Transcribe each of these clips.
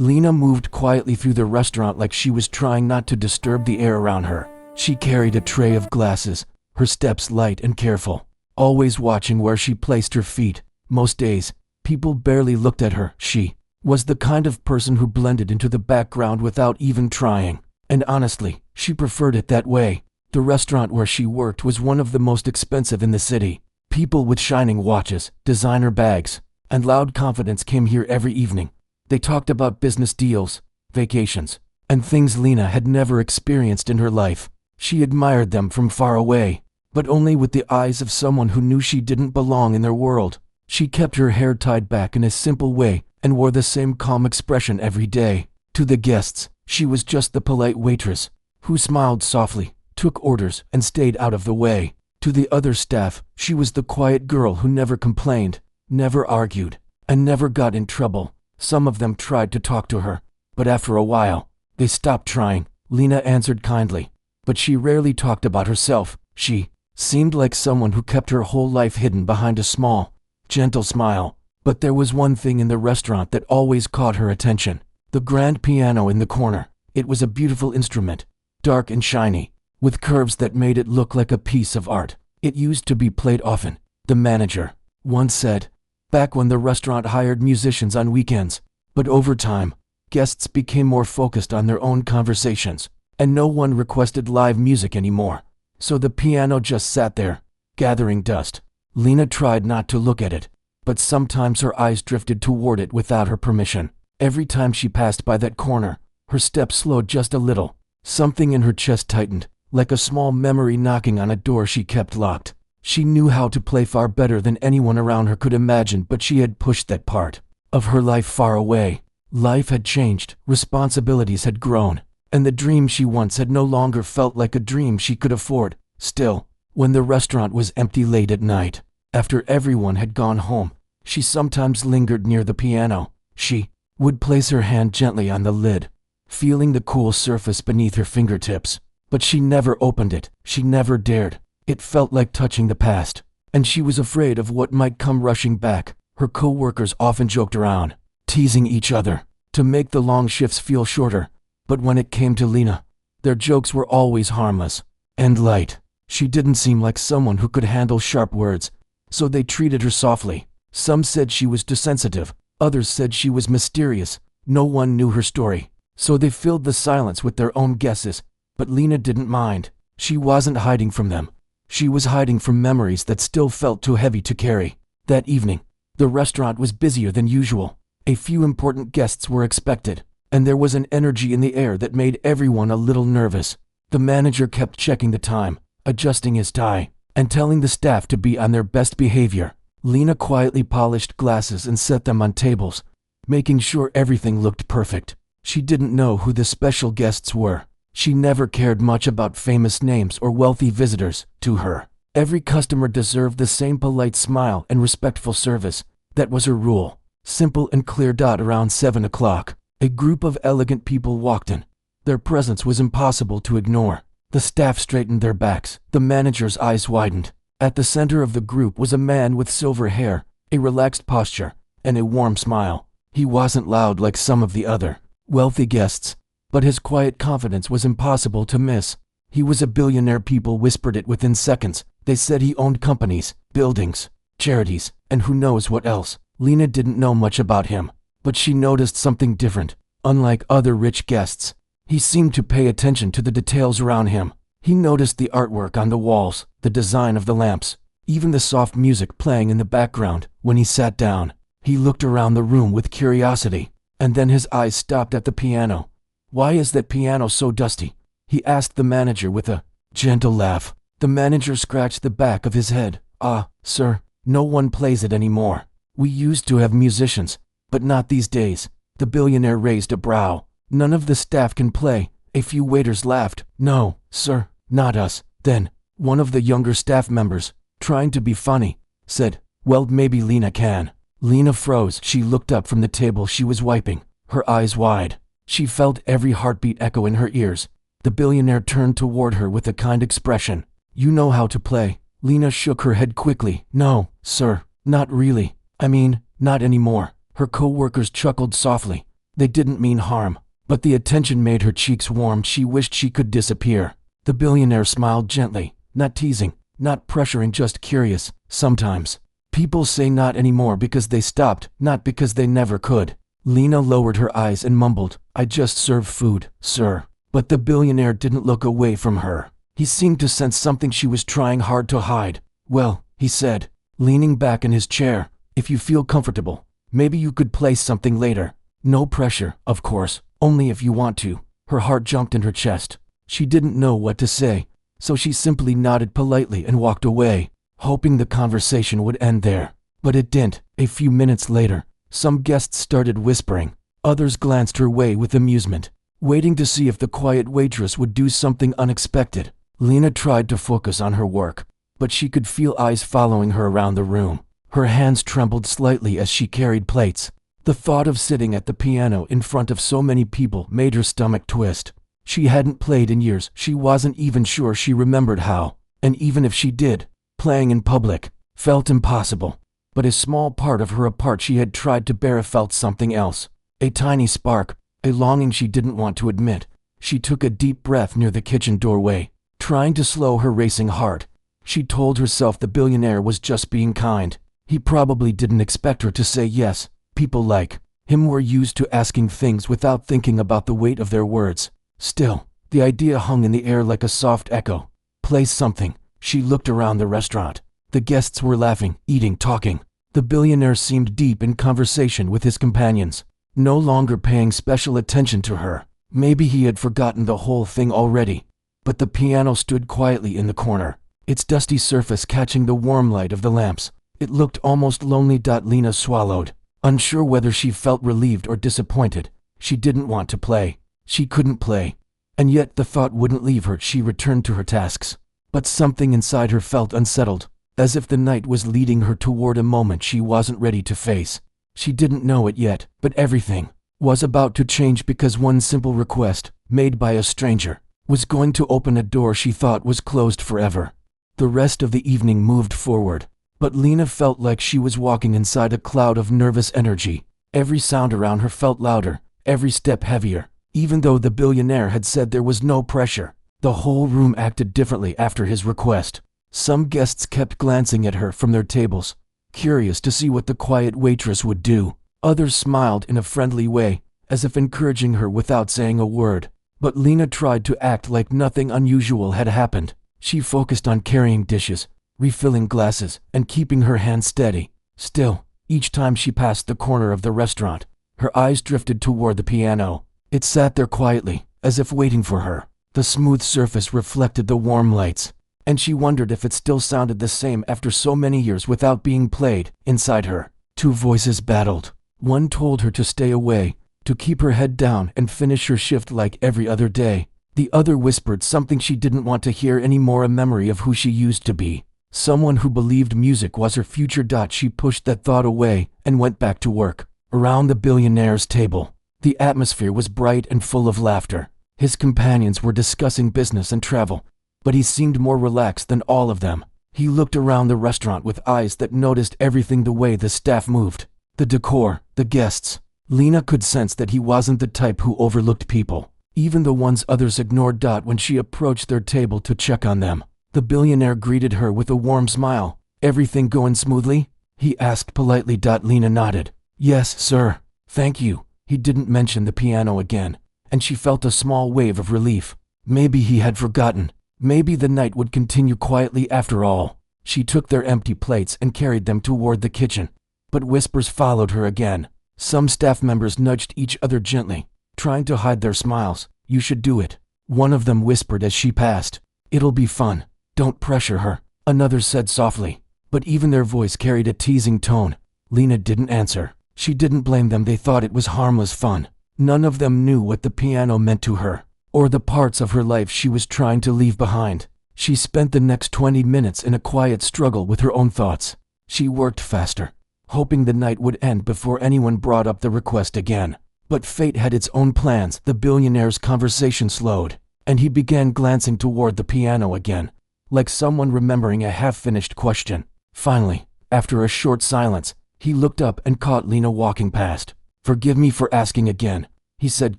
Lena moved quietly through the restaurant like she was trying not to disturb the air around her. She carried a tray of glasses, her steps light and careful, always watching where she placed her feet. Most days, people barely looked at her. She was the kind of person who blended into the background without even trying. And honestly, she preferred it that way. The restaurant where she worked was one of the most expensive in the city. People with shining watches, designer bags, and loud confidence came here every evening. They talked about business deals, vacations, and things Lena had never experienced in her life. She admired them from far away, but only with the eyes of someone who knew she didn't belong in their world. She kept her hair tied back in a simple way and wore the same calm expression every day. To the guests, she was just the polite waitress who smiled softly, took orders, and stayed out of the way. To the other staff, she was the quiet girl who never complained, never argued, and never got in trouble. Some of them tried to talk to her, but after a while, they stopped trying. Lena answered kindly, but she rarely talked about herself. She seemed like someone who kept her whole life hidden behind a small, gentle smile. But there was one thing in the restaurant that always caught her attention: the grand piano in the corner. It was a beautiful instrument, dark and shiny, with curves that made it look like a piece of art. It used to be played often, the manager once said, back when the restaurant hired musicians on weekends. But over time, guests became more focused on their own conversations, and no one requested live music anymore. So the piano just sat there, gathering dust. Lena tried not to look at it, but sometimes her eyes drifted toward it without her permission. Every time she passed by that corner, her steps slowed just a little. Something in her chest tightened, like a small memory knocking on a door she kept locked. She knew how to play far better than anyone around her could imagine, but she had pushed that part of her life far away. Life had changed, responsibilities had grown, and the dream she once had no longer felt like a dream she could afford. Still, when the restaurant was empty late at night, after everyone had gone home, she sometimes lingered near the piano. She would place her hand gently on the lid, feeling the cool surface beneath her fingertips. But she never opened it. She never dared. It felt like touching the past, and she was afraid of what might come rushing back. Her co-workers often joked around, teasing each other to make the long shifts feel shorter. But when it came to Lena, their jokes were always harmless and light. She didn't seem like someone who could handle sharp words, so they treated her softly. Some said she was too sensitive. Others said she was mysterious. No one knew her story, so they filled the silence with their own guesses. But Lena didn't mind. She wasn't hiding from them. She was hiding from memories that still felt too heavy to carry. That evening, the restaurant was busier than usual. A few important guests were expected, and there was an energy in the air that made everyone a little nervous. The manager kept checking the time, adjusting his tie, and telling the staff to be on their best behavior. Lena quietly polished glasses and set them on tables, making sure everything looked perfect. She didn't know who the special guests were. She never cared much about famous names or wealthy visitors. To her, every customer deserved the same polite smile and respectful service. That was her rule. Simple and clear. Around 7 o'clock, a group of elegant people walked in. Their presence was impossible to ignore. The staff straightened their backs. The manager's eyes widened. At the center of the group was a man with silver hair, a relaxed posture, and a warm smile. He wasn't loud like some of the other wealthy guests, but his quiet confidence was impossible to miss. He was a billionaire. People whispered it within seconds. They said he owned companies, buildings, charities, and who knows what else. Lena didn't know much about him, but she noticed something different. Unlike other rich guests, he seemed to pay attention to the details around him. He noticed the artwork on the walls, the design of the lamps, even the soft music playing in the background. When he sat down, he looked around the room with curiosity, and then his eyes stopped at the piano. "Why is that piano so dusty?" he asked the manager with a gentle laugh. The manager scratched the back of his head. "Ah, sir, no one plays it anymore. We used to have musicians, but not these days." The billionaire raised a brow. "None of the staff can play." A few waiters laughed. "No, sir, not us." Then, one of the younger staff members, trying to be funny, said, "Well, maybe Lena can." Lena froze. She looked up from the table she was wiping, her eyes wide. She felt every heartbeat echo in her ears. The billionaire turned toward her with a kind expression. "You know how to play?" Lena shook her head quickly. "No, sir, not really. I mean, not anymore." Her co-workers chuckled softly. They didn't mean harm, but the attention made her cheeks warm. She wished she could disappear. The billionaire smiled gently, not teasing, not pressuring, just curious. Sometimes people say not anymore because they stopped, not because they never could. Lena lowered her eyes and mumbled, "I just serve food, sir." But the billionaire didn't look away from her. He seemed to sense something she was trying hard to hide. "Well," he said, leaning back in his chair, "if you feel comfortable, maybe you could play something later. No pressure, of course, only if you want to." Her heart jumped in her chest. She didn't know what to say, so she simply nodded politely and walked away, hoping the conversation would end there. But it didn't. A few minutes later, some guests started whispering. Others glanced her way with amusement, waiting to see if the quiet waitress would do something unexpected. Lena tried to focus on her work, but she could feel eyes following her around the room. Her hands trembled slightly as she carried plates. The thought of sitting at the piano in front of so many people made her stomach twist. She hadn't played in years. She wasn't even sure she remembered how. And even if she did, playing in public felt impossible. But a small part of her apart she had tried to bear felt something else. A tiny spark, a longing she didn't want to admit. She took a deep breath near the kitchen doorway, trying to slow her racing heart. She told herself the billionaire was just being kind. He probably didn't expect her to say yes. People like him were used to asking things without thinking about the weight of their words. Still, the idea hung in the air like a soft echo. Play something. She looked around the restaurant. The guests were laughing, eating, talking. The billionaire seemed deep in conversation with his companions, no longer paying special attention to her. Maybe he had forgotten the whole thing already. But the piano stood quietly in the corner, its dusty surface catching the warm light of the lamps. It looked almost lonely. Lena swallowed, unsure whether she felt relieved or disappointed. She didn't want to play. She couldn't play. And yet the thought wouldn't leave her. She returned to her tasks. But something inside her felt unsettled, as if the night was leading her toward a moment she wasn't ready to face. She didn't know it yet, but everything was about to change because one simple request, made by a stranger, was going to open a door she thought was closed forever. The rest of the evening moved forward, but Lena felt like she was walking inside a cloud of nervous energy. Every sound around her felt louder, every step heavier. Even though the billionaire had said there was no pressure, the whole room acted differently after his request. Some guests kept glancing at her from their tables, curious to see what the quiet waitress would do. Others smiled in a friendly way, as if encouraging her without saying a word. But Lena tried to act like nothing unusual had happened. She focused on carrying dishes, refilling glasses, and keeping her hands steady. Still, each time she passed the corner of the restaurant, her eyes drifted toward the piano. It sat there quietly, as if waiting for her. The smooth surface reflected the warm lights, and she wondered if it still sounded the same after so many years without being played. Inside her, two voices battled. One told her to stay away, to keep her head down and finish her shift like every other day. The other whispered something she didn't want to hear anymore, a memory of who she used to be. Someone who believed music was her future. She pushed that thought away and went back to work. Around the billionaire's table, the atmosphere was bright and full of laughter. His companions were discussing business and travel, but he seemed more relaxed than all of them. He looked around the restaurant with eyes that noticed everything, the way the staff moved, the decor, the guests. Lena could sense that he wasn't the type who overlooked people, even the ones others ignored. When she approached their table to check on them, the billionaire greeted her with a warm smile. "Everything going smoothly?" he asked politely. Lena nodded. "Yes, sir. Thank you." He didn't mention the piano again, and she felt a small wave of relief. Maybe he had forgotten. Maybe the night would continue quietly after all. She took their empty plates and carried them toward the kitchen, but whispers followed her again. Some staff members nudged each other gently, trying to hide their smiles. "You should do it," one of them whispered as she passed. "It'll be fun. Don't pressure her," another said softly, but even their voice carried a teasing tone. Lena didn't answer. She didn't blame them. They thought it was harmless fun. None of them knew what the piano meant to her, or the parts of her life she was trying to leave behind. She spent the next 20 minutes in a quiet struggle with her own thoughts. She worked faster, hoping the night would end before anyone brought up the request again. But fate had its own plans. The billionaire's conversation slowed, and he began glancing toward the piano again, like someone remembering a half-finished question. Finally, after a short silence, he looked up and caught Lena walking past. "Forgive me for asking again," he said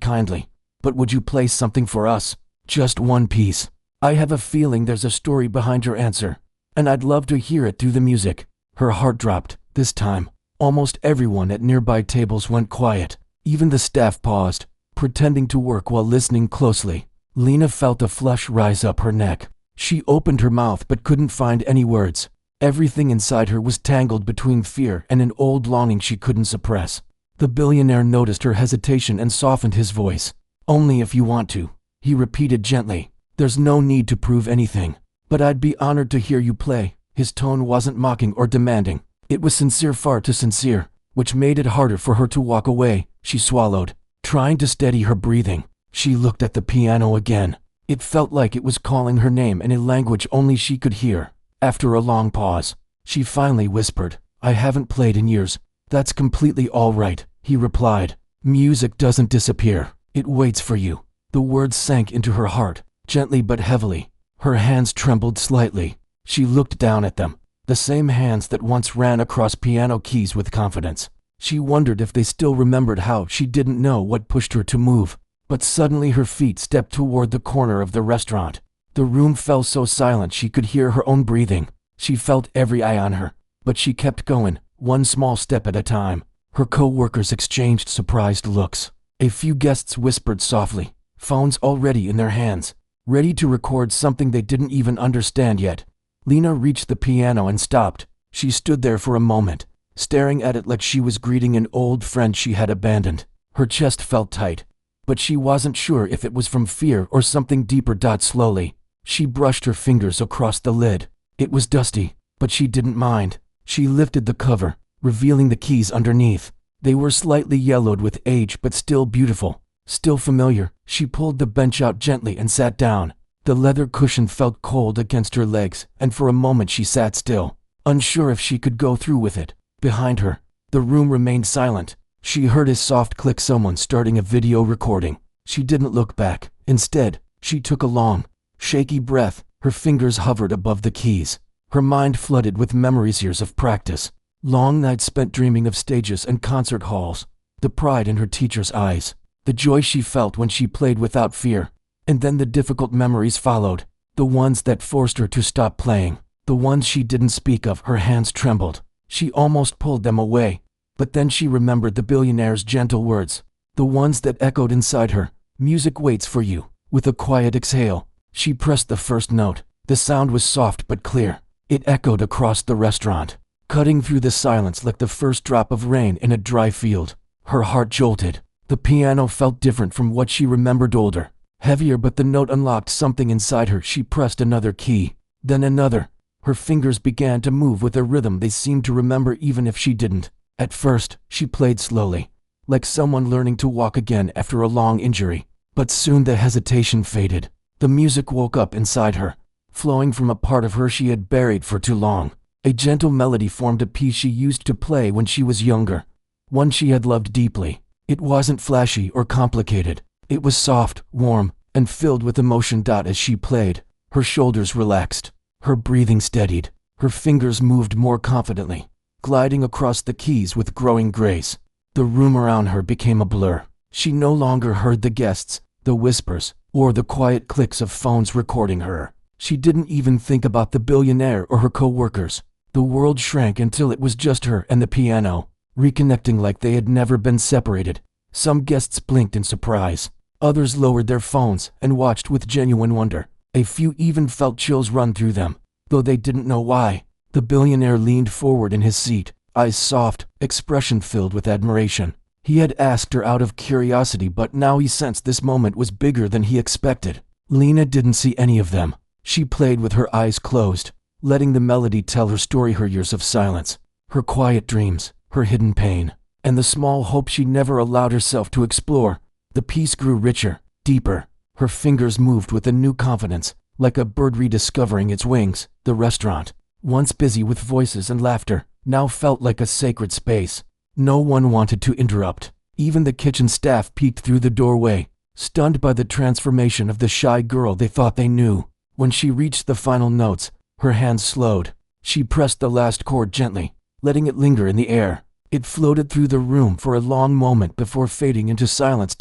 kindly. "But would you play something for us? Just one piece." I have a feeling there's a story behind your answer, and I'd love to hear it through the music. Her heart dropped. This time, almost everyone at nearby tables went quiet. Even the staff paused, pretending to work while listening closely. Lena felt a flush rise up her neck. She opened her mouth but couldn't find any words. Everything inside her was tangled between fear and an old longing she couldn't suppress. The billionaire noticed her hesitation and softened his voice. "Only if you want to," he repeated gently. "There's no need to prove anything, but I'd be honored to hear you play." His tone wasn't mocking or demanding. It was sincere, far too sincere, which made it harder for her to walk away. She swallowed, trying to steady her breathing. She looked at the piano again. It felt like it was calling her name in a language only she could hear. After a long pause, she finally whispered, "I haven't played in years." "That's completely all right," he replied. "Music doesn't disappear. It waits for you." The words sank into her heart, gently but heavily. Her hands trembled slightly. She looked down at them, the same hands that once ran across piano keys with confidence. She wondered if they still remembered how she didn't know what pushed her to move. But suddenly her feet stepped toward the corner of the restaurant. The room fell so silent she could hear her own breathing. She felt every eye on her, but she kept going, one small step at a time. Her co-workers exchanged surprised looks. A few guests whispered softly, phones already in their hands, ready to record something they didn't even understand yet. Lena reached the piano and stopped. She stood there for a moment, staring at it like she was greeting an old friend she had abandoned. Her chest felt tight, but she wasn't sure if it was from fear or something deeper. Slowly, she brushed her fingers across the lid. It was dusty, but she didn't mind. She lifted the cover, revealing the keys underneath. They were slightly yellowed with age but still beautiful, still familiar. She pulled the bench out gently and sat down. The leather cushion felt cold against her legs, and for a moment she sat still, unsure if she could go through with it. Behind her, the room remained silent. She heard a soft click, someone starting a video recording. She didn't look back. Instead, she took a long, shaky breath. Her fingers hovered above the keys. Her mind flooded with memories, years of practice, long nights spent dreaming of stages and concert halls, the pride in her teacher's eyes, the joy she felt when she played without fear. And then the difficult memories followed, the ones that forced her to stop playing, the ones she didn't speak of. Her hands trembled. She almost pulled them away, but then she remembered the billionaire's gentle words, the ones that echoed inside her. "Music waits for you." With a quiet exhale, she pressed the first note. The sound was soft but clear. It echoed across the restaurant, cutting through the silence like the first drop of rain in a dry field. Her heart jolted. The piano felt different from what she remembered, older, heavier, but the note unlocked something inside her. She pressed another key, then another. Her fingers began to move with a rhythm they seemed to remember even if she didn't. At first, she played slowly, like someone learning to walk again after a long injury. But soon the hesitation faded. The music woke up inside her, flowing from a part of her she had buried for too long. A gentle melody formed, a piece she used to play when she was younger, one she had loved deeply. It wasn't flashy or complicated. It was soft, warm, and filled with emotion. As she played, her shoulders relaxed, her breathing steadied, her fingers moved more confidently, gliding across the keys with growing grace. The room around her became a blur. She no longer heard the guests, the whispers, or the quiet clicks of phones recording her. She didn't even think about the billionaire or her co-workers. The world shrank until it was just her and the piano, reconnecting like they had never been separated. Some guests blinked in surprise. Others lowered their phones and watched with genuine wonder. A few even felt chills run through them, though they didn't know why. The billionaire leaned forward in his seat, eyes soft, expression filled with admiration. He had asked her out of curiosity, but now he sensed this moment was bigger than he expected. Lena didn't see any of them. She played with her eyes closed, letting the melody tell her story, her years of silence, her quiet dreams, her hidden pain, and the small hope she never allowed herself to explore. The piece grew richer, deeper. Her fingers moved with a new confidence, like a bird rediscovering its wings. The restaurant, once busy with voices and laughter, now felt like a sacred space. No one wanted to interrupt. Even the kitchen staff peeked through the doorway, stunned by the transformation of the shy girl they thought they knew. When she reached the final notes, her hands slowed. She pressed the last chord gently, letting it linger in the air. It floated through the room for a long moment before fading into silence.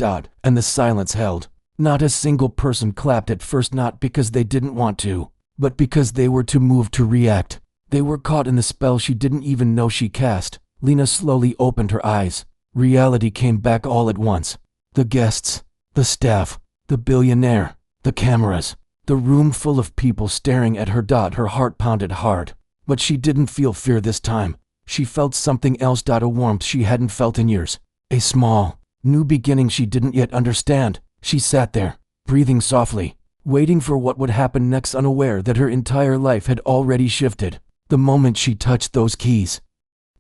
And the silence held. Not a single person clapped at first, not because they didn't want to, but because they were too moved to react. They were caught in the spell she didn't even know she cast. Lena slowly opened her eyes. Reality came back all at once. The guests, the staff, the billionaire, the cameras, the room full of people staring at her. Her heart pounded hard. But she didn't feel fear this time. She felt something else. A warmth she hadn't felt in years. A small, new beginning she didn't yet understand. She sat there, breathing softly, waiting for what would happen next, unaware that her entire life had already shifted the moment she touched those keys.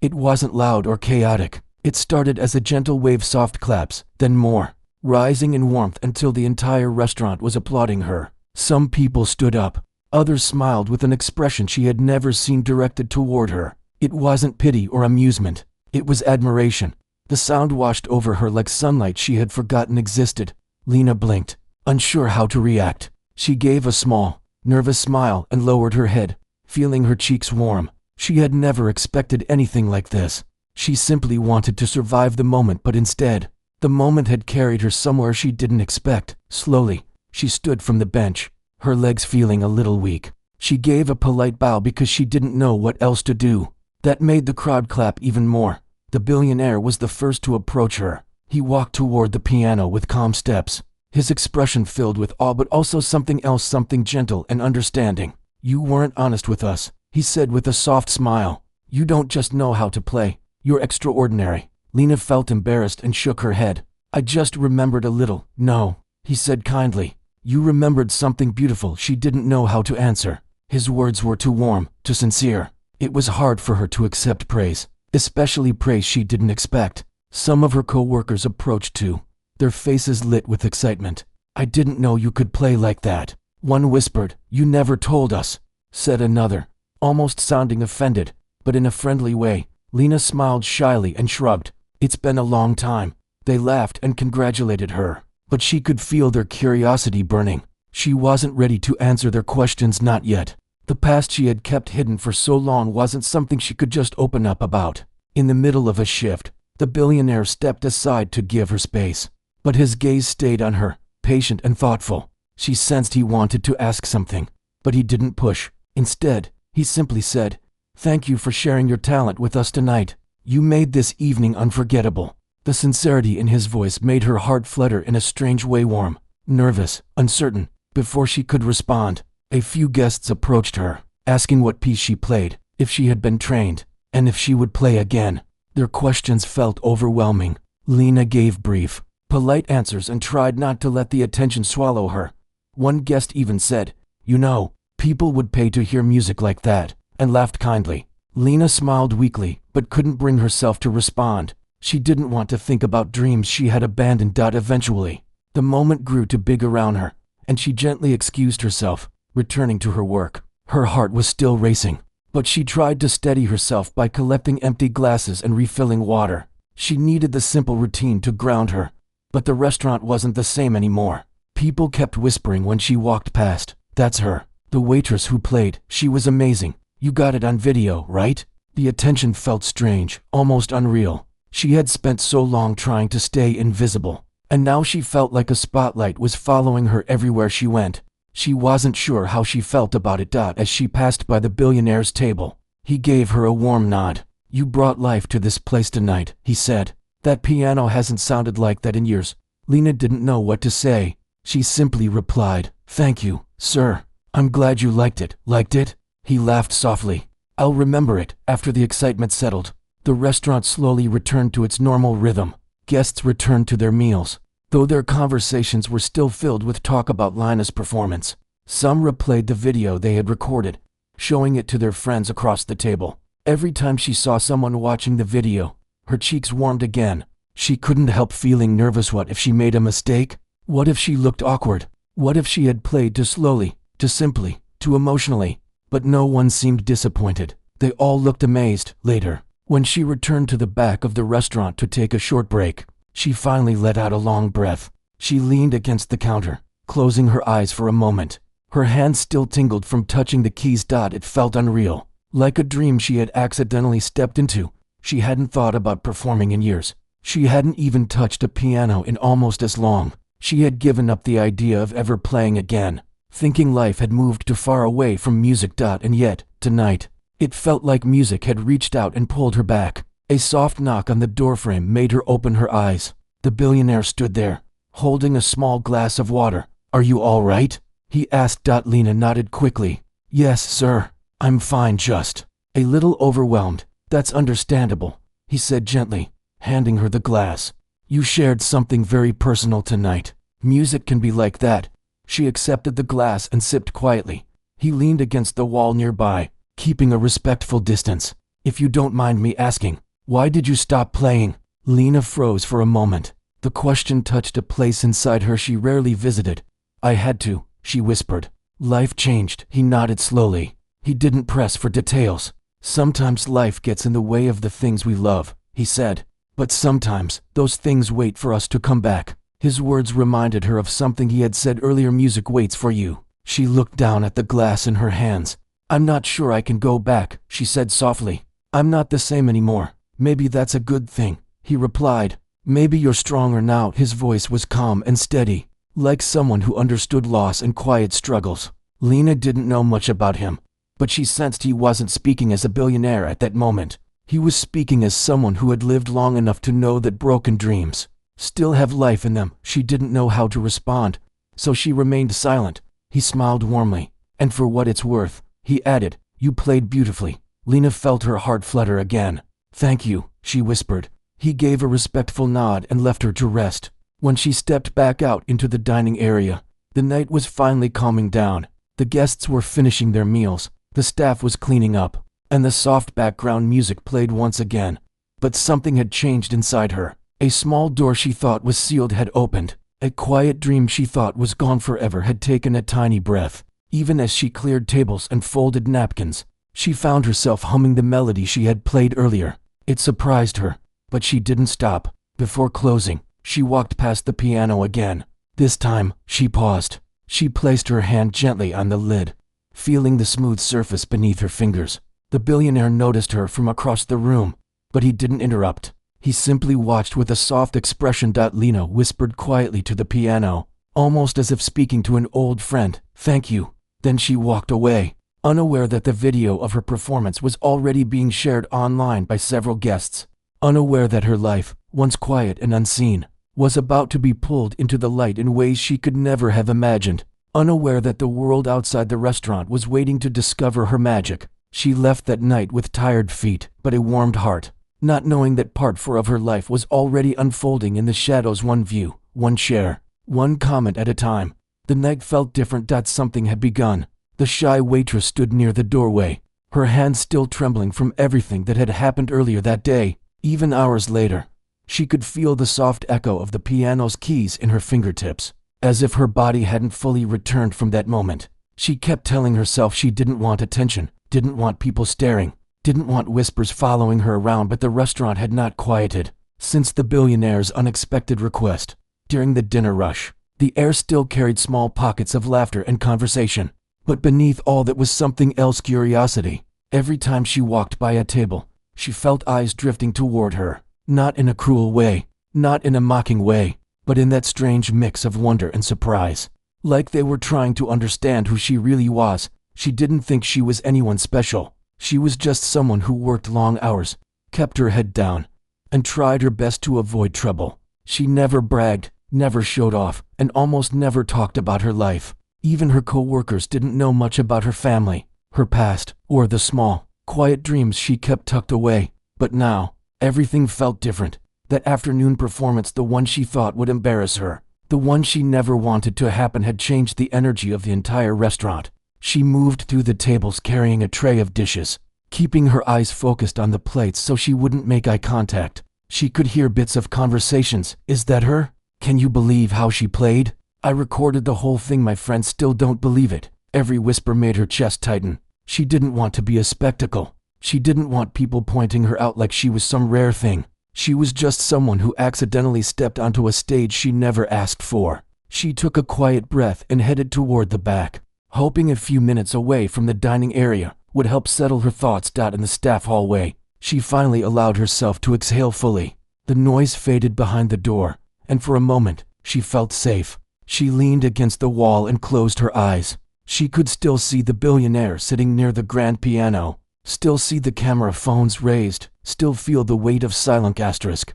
It wasn't loud or chaotic. It started as a gentle wave, soft claps, then more, rising in warmth until the entire restaurant was applauding her. Some people stood up. Others smiled with an expression she had never seen directed toward her. It wasn't pity or amusement. It was admiration. The sound washed over her like sunlight she had forgotten existed. Lena blinked, unsure how to react. She gave a small, nervous smile and lowered her head, feeling her cheeks warm. She had never expected anything like this. She simply wanted to survive the moment, but instead, the moment had carried her somewhere she didn't expect. Slowly, she stood from the bench, her legs feeling a little weak. She gave a polite bow because she didn't know what else to do. That made the crowd clap even more. The billionaire was the first to approach her. He walked toward the piano with calm steps, his expression filled with awe but also something else, something gentle and understanding. "You weren't honest with us," he said with a soft smile. "You don't just know how to play. You're extraordinary." Lena felt embarrassed and shook her head. "I just remembered a little." "No," he said kindly. "You remembered something beautiful." She didn't know how to answer. His words were too warm, too sincere. It was hard for her to accept praise, especially praise she didn't expect. Some of her co-workers approached too, their faces lit with excitement. "I didn't know you could play like that." One whispered. "You never told us," said another, almost sounding offended, but in a friendly way. Lena smiled shyly and shrugged. "It's been a long time." They laughed and congratulated her, but she could feel their curiosity burning. She wasn't ready to answer their questions, not yet. The past she had kept hidden for so long wasn't something she could just open up about. In the middle of a shift, the billionaire stepped aside to give her space, but his gaze stayed on her, patient and thoughtful. She sensed he wanted to ask something, but he didn't push. Instead, he simply said, "Thank you for sharing your talent with us tonight. You made this evening unforgettable." The sincerity in his voice made her heart flutter in a strange way, warm, nervous, uncertain. Before she could respond, a few guests approached her, asking what piece she played, if she had been trained, and if she would play again. Their questions felt overwhelming. Lena gave brief, polite answers and tried not to let the attention swallow her. One guest even said, "You know, people would pay to hear music like that," and laughed kindly. Lena smiled weakly, but couldn't bring herself to respond. She didn't want to think about dreams she had abandoned. Eventually, the moment grew too big around her, and she gently excused herself, returning to her work. Her heart was still racing, but she tried to steady herself by collecting empty glasses and refilling water. She needed the simple routine to ground her, but the restaurant wasn't the same anymore. People kept whispering when she walked past, "That's her, the waitress who played. She was amazing. You got it on video, right?" The attention felt strange, almost unreal. She had spent so long trying to stay invisible, and now she felt like a spotlight was following her everywhere she went. She wasn't sure how she felt about it. As she passed by the billionaire's table, he gave her a warm nod. "You brought life to this place tonight," he said. "That piano hasn't sounded like that in years." Lena didn't know what to say. She simply replied, "Thank you, sir. I'm glad you liked it." "Liked it?" He laughed softly. "I'll remember it." After the excitement settled, the restaurant slowly returned to its normal rhythm. Guests returned to their meals, though their conversations were still filled with talk about Lena's performance. Some replayed the video they had recorded, showing it to their friends across the table. Every time she saw someone watching the video, her cheeks warmed again. She couldn't help feeling nervous. What if she made a mistake? What if she looked awkward? What if she had played too slowly, too simply, too emotionally? But no one seemed disappointed. They all looked amazed. Later, when she returned to the back of the restaurant to take a short break, she finally let out a long breath. She leaned against the counter, closing her eyes for a moment. Her hands still tingled from touching the keys. It felt unreal, like a dream she had accidentally stepped into. She hadn't thought about performing in years. She hadn't even touched a piano in almost as long. She had given up the idea of ever playing again, thinking life had moved too far away from music. And yet, tonight, it felt like music had reached out and pulled her back. A soft knock on the doorframe made her open her eyes. The billionaire stood there, holding a small glass of water. "Are you all right?" he asked. Lena nodded quickly. "Yes, sir. I'm fine, just a little overwhelmed." "That's understandable," he said gently, handing her the glass. "You shared something very personal tonight. Music can be like that." She accepted the glass and sipped quietly. He leaned against the wall nearby, keeping a respectful distance. "If you don't mind me asking, why did you stop playing?" Lena froze for a moment. The question touched a place inside her she rarely visited. "I had to," she whispered. "Life changed." He nodded slowly. He didn't press for details. "Sometimes life gets in the way of the things we love," he said. "But sometimes, those things wait for us to come back." His words reminded her of something he had said earlier. "Music waits for you." She looked down at the glass in her hands. "I'm not sure I can go back," she said softly. "I'm not the same anymore." "Maybe that's a good thing," he replied. "Maybe you're stronger now." His voice was calm and steady, like someone who understood loss and quiet struggles. Lena didn't know much about him, but she sensed he wasn't speaking as a billionaire at that moment. He was speaking as someone who had lived long enough to know that broken dreams still have life in them. She didn't know how to respond, so she remained silent. He smiled warmly. "And for what it's worth," he added, "you played beautifully." Lena felt her heart flutter again. "Thank you," she whispered. He gave a respectful nod and left her to rest. When she stepped back out into the dining area, the night was finally calming down. The guests were finishing their meals, the staff was cleaning up, and the soft background music played once again. But something had changed inside her. A small door she thought was sealed had opened. A quiet dream she thought was gone forever had taken a tiny breath. Even as she cleared tables and folded napkins, she found herself humming the melody she had played earlier. It surprised her, but she didn't stop. Before closing, she walked past the piano again. This time, she paused. She placed her hand gently on the lid, feeling the smooth surface beneath her fingers. The billionaire noticed her from across the room, but he didn't interrupt. He simply watched with a soft expression. Lena whispered quietly to the piano, almost as if speaking to an old friend, "Thank you." Then she walked away, unaware that the video of her performance was already being shared online by several guests. Unaware that her life, once quiet and unseen, was about to be pulled into the light in ways she could never have imagined. Unaware that the world outside the restaurant was waiting to discover her magic, she left that night with tired feet but a warmed heart, not knowing that part 4 of her life was already unfolding in the shadows, one view, one share, one comment at a time. The night felt different. Something had begun. The shy waitress stood near the doorway, her hands still trembling from everything that had happened earlier that day. Even hours later, she could feel the soft echo of the piano's keys in her fingertips, as if her body hadn't fully returned from that moment. She kept telling herself she didn't want attention, didn't want people staring, didn't want whispers following her around, but the restaurant had not quieted since the billionaire's unexpected request. During the dinner rush, the air still carried small pockets of laughter and conversation, but beneath all that was something else: curiosity. Every time she walked by a table, she felt eyes drifting toward her, not in a cruel way, not in a mocking way, but in that strange mix of wonder and surprise, like they were trying to understand who she really was. She didn't think she was anyone special. She was just someone who worked long hours, kept her head down, and tried her best to avoid trouble. She never bragged, never showed off, and almost never talked about her life. Even her co-workers didn't know much about her family, her past, or the small, quiet dreams she kept tucked away. But now, everything felt different. That afternoon performance, the one she thought would embarrass her, the one she never wanted to happen, had changed the energy of the entire restaurant. She moved through the tables carrying a tray of dishes, keeping her eyes focused on the plates so she wouldn't make eye contact. She could hear bits of conversations. "Is that her? Can you believe how she played? I recorded the whole thing. My friends still don't believe it." Every whisper made her chest tighten. She didn't want to be a spectacle. She didn't want people pointing her out like she was some rare thing. She was just someone who accidentally stepped onto a stage she never asked for. She took a quiet breath and headed toward the back, hoping a few minutes away from the dining area would help settle her thoughts. In the staff hallway, She finally allowed herself to exhale fully. The noise faded behind the door, and for a moment, she felt safe. She leaned against the wall and closed her eyes. She could still see the billionaire sitting near the grand piano, still see the camera phones raised, still feel the weight of silent asterisk.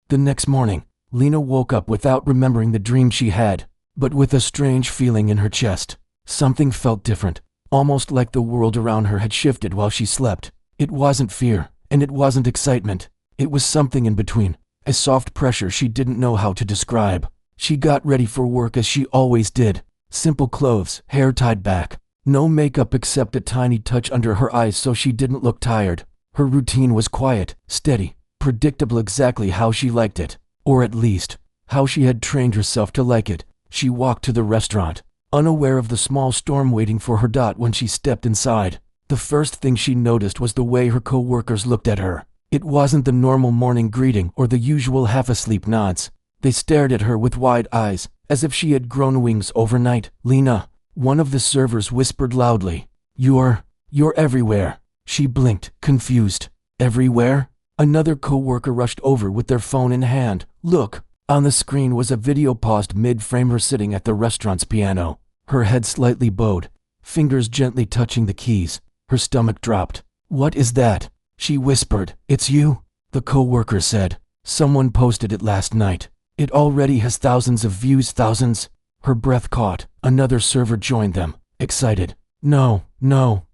The next morning, Lena woke up without remembering the dream she had, but with a strange feeling in her chest. Something felt different, almost like the world around her had shifted while she slept. It wasn't fear, and it wasn't excitement. It was something in between, a soft pressure she didn't know how to describe. She got ready for work as she always did. Simple clothes, hair tied back. No makeup except a tiny touch under her eyes so she didn't look tired. Her routine was quiet, steady, predictable, exactly how she liked it. Or at least, how she had trained herself to like it. She walked to the restaurant, unaware of the small storm waiting for her. When she stepped inside, the first thing she noticed was the way her co-workers looked at her. It wasn't the normal morning greeting or the usual half-asleep nods. They stared at her with wide eyes, as if she had grown wings overnight. "Lena," one of the servers whispered loudly. You're everywhere." She blinked, confused. "Everywhere?" Another co-worker rushed over with their phone in hand. "Look." On the screen was a video paused mid-frame, her sitting at the restaurant's piano, her head slightly bowed, fingers gently touching the keys. Her stomach dropped. "What is that?" she whispered. "It's you," the co-worker said. "Someone posted it last night. It already has thousands of views." Thousands? Her breath caught. Another server joined them, excited. No,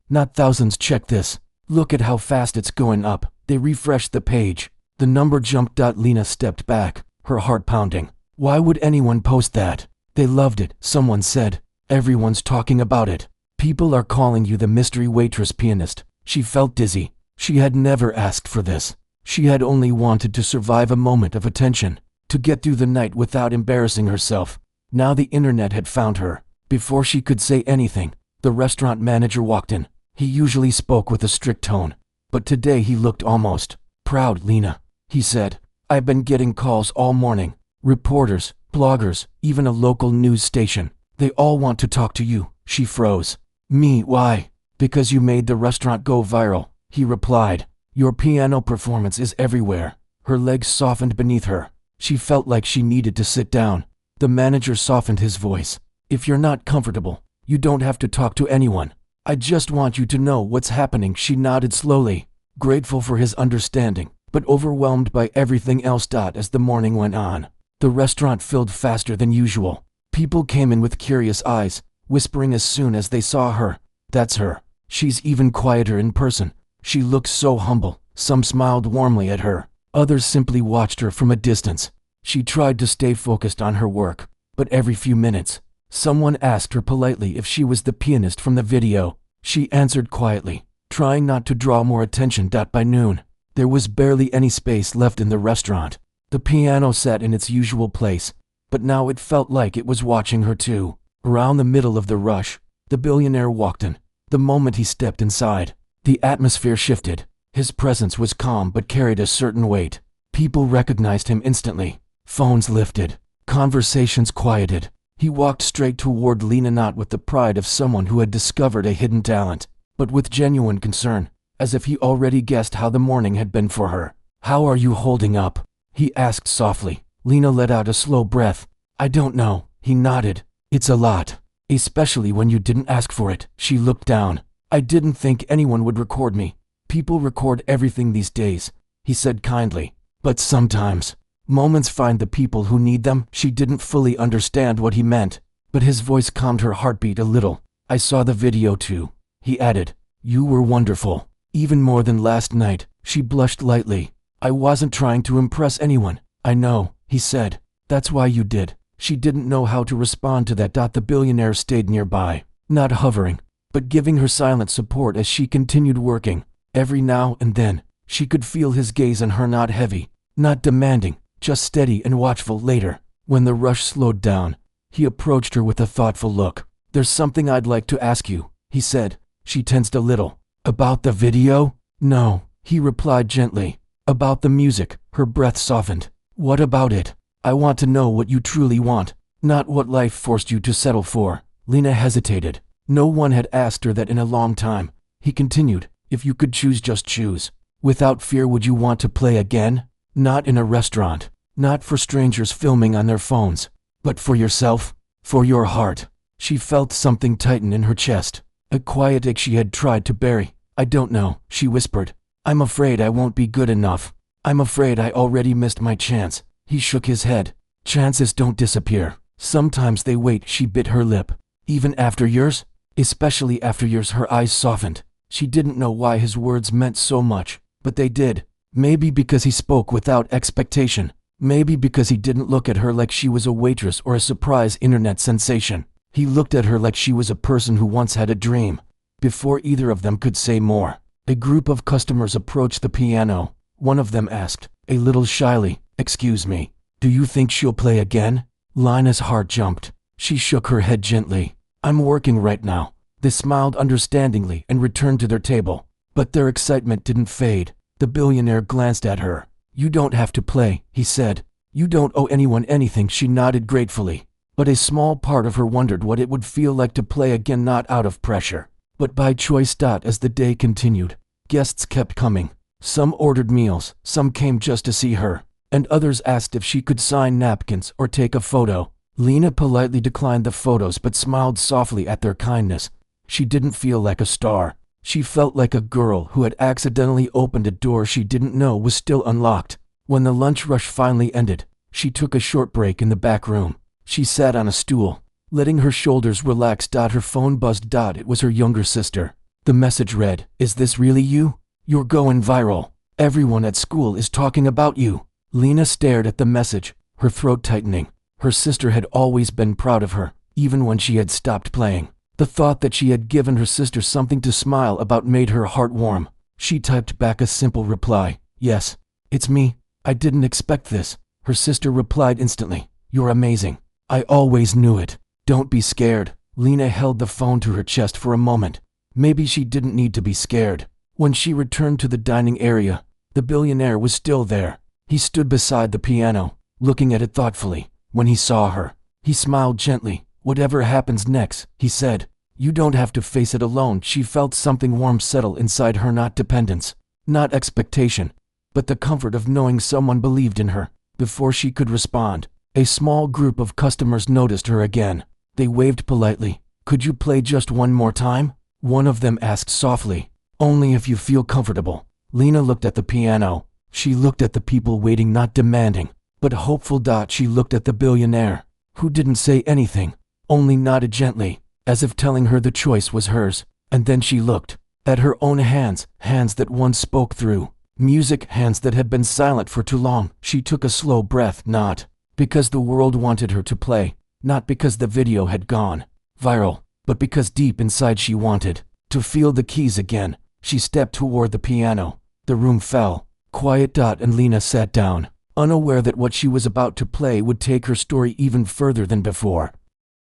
not thousands. "Check this. Look at how fast it's going up." They refreshed the page. The number jumped. Lena stepped back, her heart pounding. Why would anyone post that? "They loved it," someone said. "Everyone's talking about it. People are calling you the mystery waitress pianist." She felt dizzy. She had never asked for this. She had only wanted to survive a moment of attention, to get through the night without embarrassing herself. Now the internet had found her. Before she could say anything, the restaurant manager walked in. He usually spoke with a strict tone, but today he looked almost proud. "Lena," he said, "I've been getting calls all morning. Reporters, bloggers, even a local news station. They all want to talk to you." She froze. "Me? Why?" "Because you made the restaurant go viral," he replied. "Your piano performance is everywhere." Her legs softened beneath her. She felt like she needed to sit down. The manager softened his voice. "If you're not comfortable, you don't have to talk to anyone. I just want you to know what's happening." She nodded slowly, grateful for his understanding, but overwhelmed by everything else. As the morning went on, the restaurant filled faster than usual. People came in with curious eyes, whispering as soon as they saw her. "That's her. She's even quieter in person. She looks so humble." Some smiled warmly at her. Others simply watched her from a distance. She tried to stay focused on her work, but every few minutes, someone asked her politely if she was the pianist from the video. She answered quietly, trying not to draw more attention. By noon, there was barely any space left in the restaurant. The piano sat in its usual place, but now it felt like it was watching her too. Around the middle of the rush, the billionaire walked in. The moment he stepped inside, the atmosphere shifted. His presence was calm but carried a certain weight. People recognized him instantly. Phones lifted. Conversations quieted. He walked straight toward Lena, not with the pride of someone who had discovered a hidden talent, but with genuine concern, as if he already guessed how the morning had been for her. "How are you holding up?" he asked softly. Lena let out a slow breath. "I don't know," he nodded. "It's a lot. Especially when you didn't ask for it." She looked down. "I didn't think anyone would record me. People record everything these days," he said kindly. "But sometimes, moments find the people who need them." She didn't fully understand what he meant, but his voice calmed her heartbeat a little. "I saw the video too," he added. "You were wonderful. Even more than last night." She blushed lightly. "I wasn't trying to impress anyone." "I know," he said. "That's why you did." She didn't know how to respond to that. The billionaire stayed nearby, not hovering, but giving her silent support as she continued working. Every now and then, she could feel his gaze on her, not heavy, not demanding, just steady and watchful. Later, when the rush slowed down, he approached her with a thoughtful look. "There's something I'd like to ask you," he said. She tensed a little. "About the video?" "No," he replied gently. "About the music." Her breath softened. "What about it? I want to know what you truly want, not what life forced you to settle for." Lena hesitated. No one had asked her that in a long time. He continued, "If you could choose, just choose. Without fear, would you want to play again? Not in a restaurant, not for strangers filming on their phones, but for yourself, for your heart. She felt something tighten in her chest, a quiet ache she had tried to bury. I don't know, she whispered. I'm afraid I won't be good enough. I'm afraid I already missed my chance. He shook his head. Chances don't disappear. Sometimes they wait. She bit her lip. Even after years? Especially after years. Her eyes softened. She didn't know why his words meant so much, but they did. Maybe because he spoke without expectation. Maybe because he didn't look at her like she was a waitress or a surprise internet sensation. He looked at her like she was a person who once had a dream. Before either of them could say more, a group of customers approached the piano. One of them asked, a little shyly, "Excuse me, do you think she'll play again?" Lina's heart jumped. She shook her head gently. "I'm working right now." They smiled understandingly and returned to their table. But their excitement didn't fade. The billionaire glanced at her. "You don't have to play," he said. "You don't owe anyone anything." She nodded gratefully. But a small part of her wondered what it would feel like to play again, not out of pressure, but by choice. As the day continued, guests kept coming. Some ordered meals, some came just to see her, and others asked if she could sign napkins or take a photo. Lina politely declined the photos but smiled softly at their kindness. She didn't feel like a star. She felt like a girl who had accidentally opened a door she didn't know was still unlocked. When the lunch rush finally ended, she took a short break in the back room. She sat on a stool, letting her shoulders relax. Her phone buzzed. It was her younger sister. The message read, "Is this really you? You're going viral. Everyone at school is talking about you." Lina stared at the message, her throat tightening. Her sister had always been proud of her, even when she had stopped playing. The thought that she had given her sister something to smile about made her heart warm. She typed back a simple reply, "Yes, it's me. I didn't expect this." Her sister replied instantly, "You're amazing. I always knew it. Don't be scared." Lina held the phone to her chest for a moment. Maybe she didn't need to be scared. When she returned to the dining area, the billionaire was still there. He stood beside the piano, looking at it thoughtfully. When he saw her, he smiled gently. "Whatever happens next," he said, "you don't have to face it alone." She felt something warm settle inside her, not dependence, not expectation, but the comfort of knowing someone believed in her. Before she could respond, a small group of customers noticed her again. They waved politely. "Could you play just one more time?" One of them asked softly. "Only if you feel comfortable." Lina looked at the piano. She looked at the people waiting, not demanding, but hopeful. She looked at the billionaire, who didn't say anything, only nodded gently, as if telling her the choice was hers. And then she looked at her own hands, hands that once spoke through music, hands that had been silent for too long. She took a slow breath, not because the world wanted her to play, not because the video had gone viral, but because deep inside she wanted to feel the keys again. She stepped toward the piano. The room fell quiet. And Lina sat down, unaware that what she was about to play would take her story even further than before.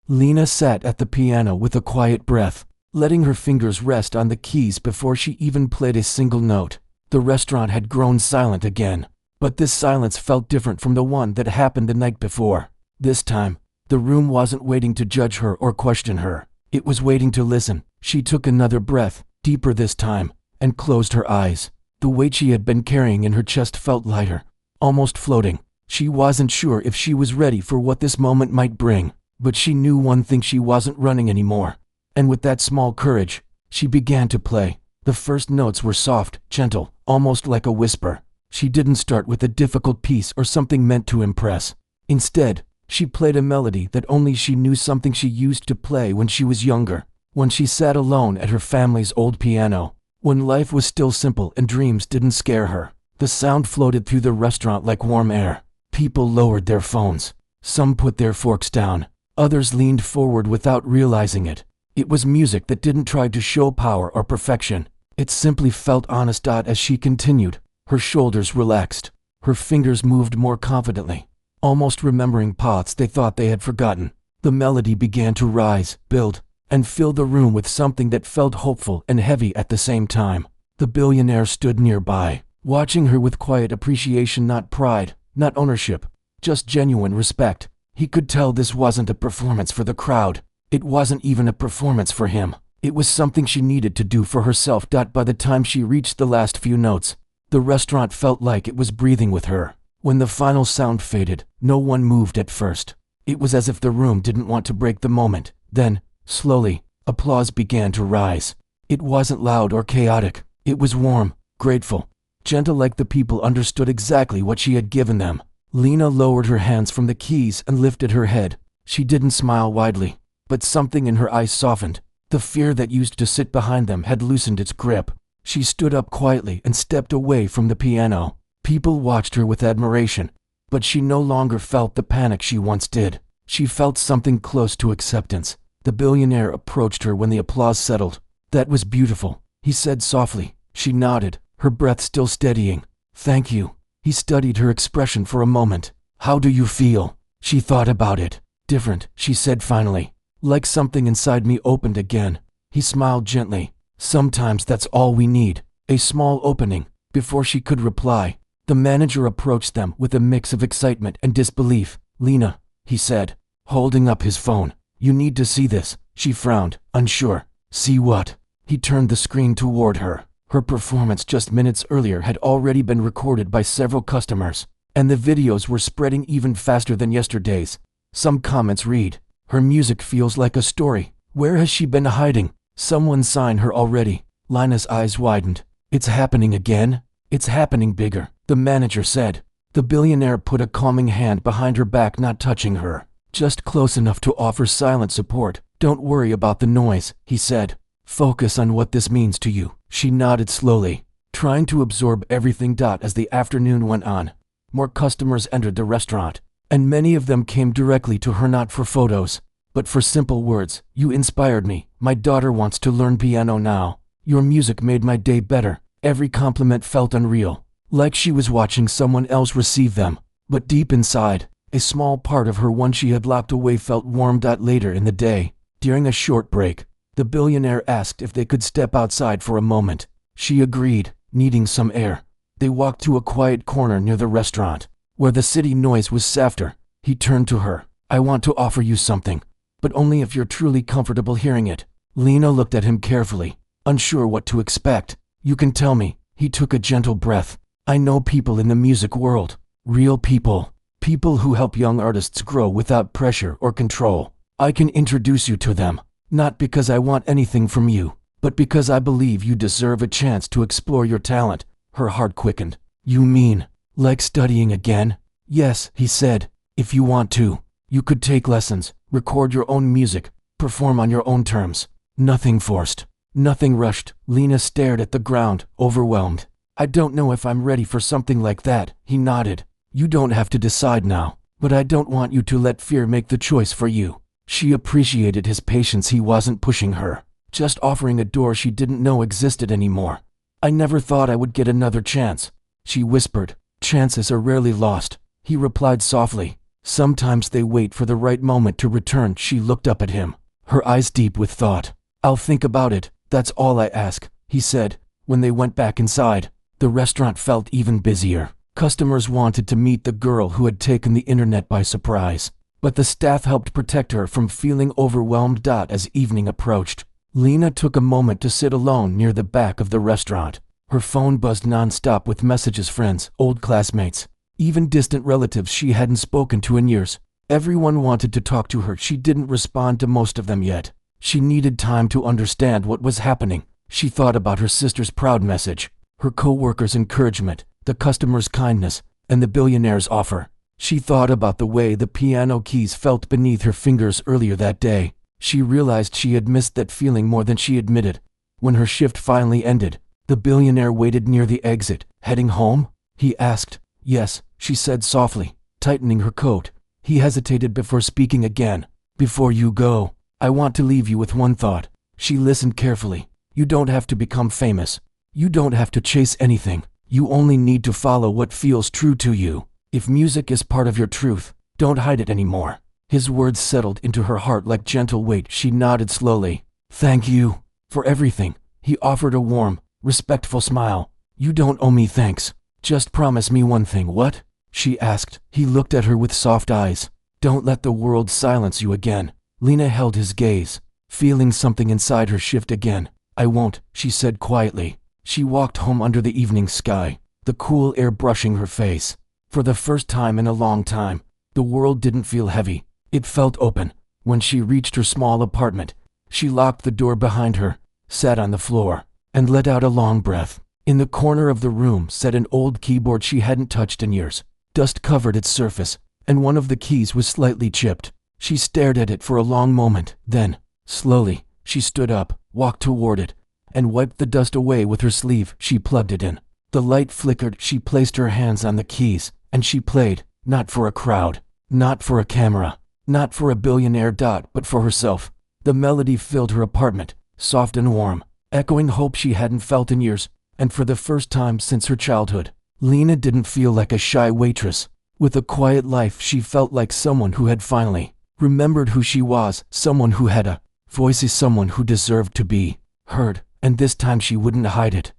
Lina sat at the piano with a quiet breath, letting her fingers rest on the keys before she even played a single note. The restaurant had grown silent again, but this silence felt different from the one that happened the night before. This time, the room wasn't waiting to judge her or question her. It was waiting to listen. She took another breath, deeper this time, and closed her eyes. The weight she had been carrying in her chest felt lighter, almost floating. She wasn't sure if she was ready for what this moment might bring, but she knew one thing: she wasn't running anymore. And with that small courage, she began to play. The first notes were soft, gentle, almost like a whisper. She didn't start with a difficult piece or something meant to impress. Instead, she played a melody that only she knew, something she used to play when she was younger, when she sat alone at her family's old piano, when life was still simple and dreams didn't scare her. The sound floated through the restaurant like warm air. People lowered their phones. Some put their forks down. Others leaned forward without realizing it. It was music that didn't try to show power or perfection. It simply felt honest. As she continued, her shoulders relaxed. Her fingers moved more confidently, almost remembering paths they thought they had forgotten. The melody began to rise, build, and fill the room with something that felt hopeful and heavy at the same time. The billionaire stood nearby, watching her with quiet appreciation, not pride, not ownership, just genuine respect. He could tell this wasn't a performance for the crowd. It wasn't even a performance for him. It was something she needed to do for herself. By the time she reached the last few notes, The restaurant felt like it was breathing with her. When the final sound faded, no one moved at first. It was as if the room didn't want to break the moment. Then, slowly, applause began to rise. It wasn't loud or chaotic. It was warm, grateful, gentle, like the people understood exactly what she had given them. Lena lowered her hands from the keys and lifted her head. She didn't smile widely, but something in her eyes softened. The fear that used to sit behind them had loosened its grip. She stood up quietly and stepped away from the piano. People watched her with admiration, but she no longer felt the panic she once did. She felt something close to acceptance. The billionaire approached her when the applause settled. "That was beautiful," he said softly. She nodded, her breath still steadying. "Thank you." He studied her expression for a moment. "How do you feel?" She thought about it. "Different," she said finally. "Like something inside me opened again." He smiled gently. "Sometimes that's all we need." A small opening. Before she could reply, the manager approached them with a mix of excitement and disbelief. "Lena," he said, holding up his phone. "You need to see this." She frowned, unsure. "See what?" He turned the screen toward her. Her performance just minutes earlier had already been recorded by several customers, and the videos were spreading even faster than yesterday's. Some comments read, "Her music feels like a story. Where has she been hiding? Someone signed her already." Lina's eyes widened. "It's happening again? It's happening bigger," the manager said. The billionaire put a calming hand behind her back, not touching her, just close enough to offer silent support. "Don't worry about the noise," he said. "Focus on what this means to you." She nodded slowly, trying to absorb everything. As the afternoon went on, more customers entered the restaurant, and many of them came directly to her, not for photos, but for simple words. "You inspired me. My daughter wants to learn piano now. Your music made my day better." Every compliment felt unreal, like she was watching someone else receive them. But deep inside, a small part of her, one she had locked away, felt warm. Later in the day, during a short break, the billionaire asked if they could step outside for a moment. She agreed, needing some air. They walked to a quiet corner near the restaurant, where the city noise was softer. He turned to her. "I want to offer you something, but only if you're truly comfortable hearing it." Lena looked at him carefully, unsure what to expect. "You can tell me." He took a gentle breath. "I know people in the music world. Real people. People who help young artists grow without pressure or control. I can introduce you to them. Not because I want anything from you, but because I believe you deserve a chance to explore your talent." Her heart quickened. "You mean, like studying again?" "Yes," he said. "If you want to, you could take lessons, record your own music, perform on your own terms. Nothing forced, nothing rushed." Lena stared at the ground, overwhelmed. "I don't know if I'm ready for something like that." He nodded. "You don't have to decide now, but I don't want you to let fear make the choice for you." She appreciated his patience. He wasn't pushing her, just offering a door she didn't know existed anymore. "I never thought I would get another chance," she whispered. "Chances are rarely lost," he replied softly. "Sometimes they wait for the right moment to return." She looked up at him, her eyes deep with thought. "I'll think about it. That's all I ask," he said. When they went back inside, the restaurant felt even busier. Customers wanted to meet the girl who had taken the internet by surprise, but the staff helped protect her from feeling overwhelmed. As evening approached, Lena took a moment to sit alone near the back of the restaurant. Her phone buzzed nonstop with messages, friends, old classmates, even distant relatives she hadn't spoken to in years. Everyone wanted to talk to her. She didn't respond to most of them yet. She needed time to understand what was happening. She thought about her sister's proud message, her co-workers' encouragement, the customer's kindness, and the billionaire's offer. She thought about the way the piano keys felt beneath her fingers earlier that day. She realized she had missed that feeling more than she admitted. When her shift finally ended, the billionaire waited near the exit. "Heading home?" he asked. "Yes," she said softly, tightening her coat. He hesitated before speaking again. "Before you go, I want to leave you with one thought." She listened carefully. "You don't have to become famous. You don't have to chase anything. You only need to follow what feels true to you. If music is part of your truth, don't hide it anymore." His words settled into her heart like gentle weight. She nodded slowly. "Thank you for everything." He offered a warm, respectful smile. "You don't owe me thanks. Just promise me one thing." "What?" she asked. He looked at her with soft eyes. "Don't let the world silence you again." Lena held his gaze, feeling something inside her shift again. "I won't," she said quietly. She walked home under the evening sky, the cool air brushing her face. For the first time in a long time, the world didn't feel heavy. It felt open. When she reached her small apartment, she locked the door behind her, sat on the floor, and let out a long breath. In the corner of the room sat an old keyboard she hadn't touched in years. Dust covered its surface, and one of the keys was slightly chipped. She stared at it for a long moment. Then, slowly, she stood up, walked toward it, and wiped the dust away with her sleeve. She plugged it in. The light flickered. She placed her hands on the keys, and she played, not for a crowd, not for a camera, not for a billionaire, but for herself. The melody filled her apartment, soft and warm, echoing hope she hadn't felt in years, and for the first time since her childhood. Lena didn't feel like a shy waitress. With a quiet life, she felt like someone who had finally remembered who she was, someone who had a voice, someone who deserved to be heard, and this time she wouldn't hide it.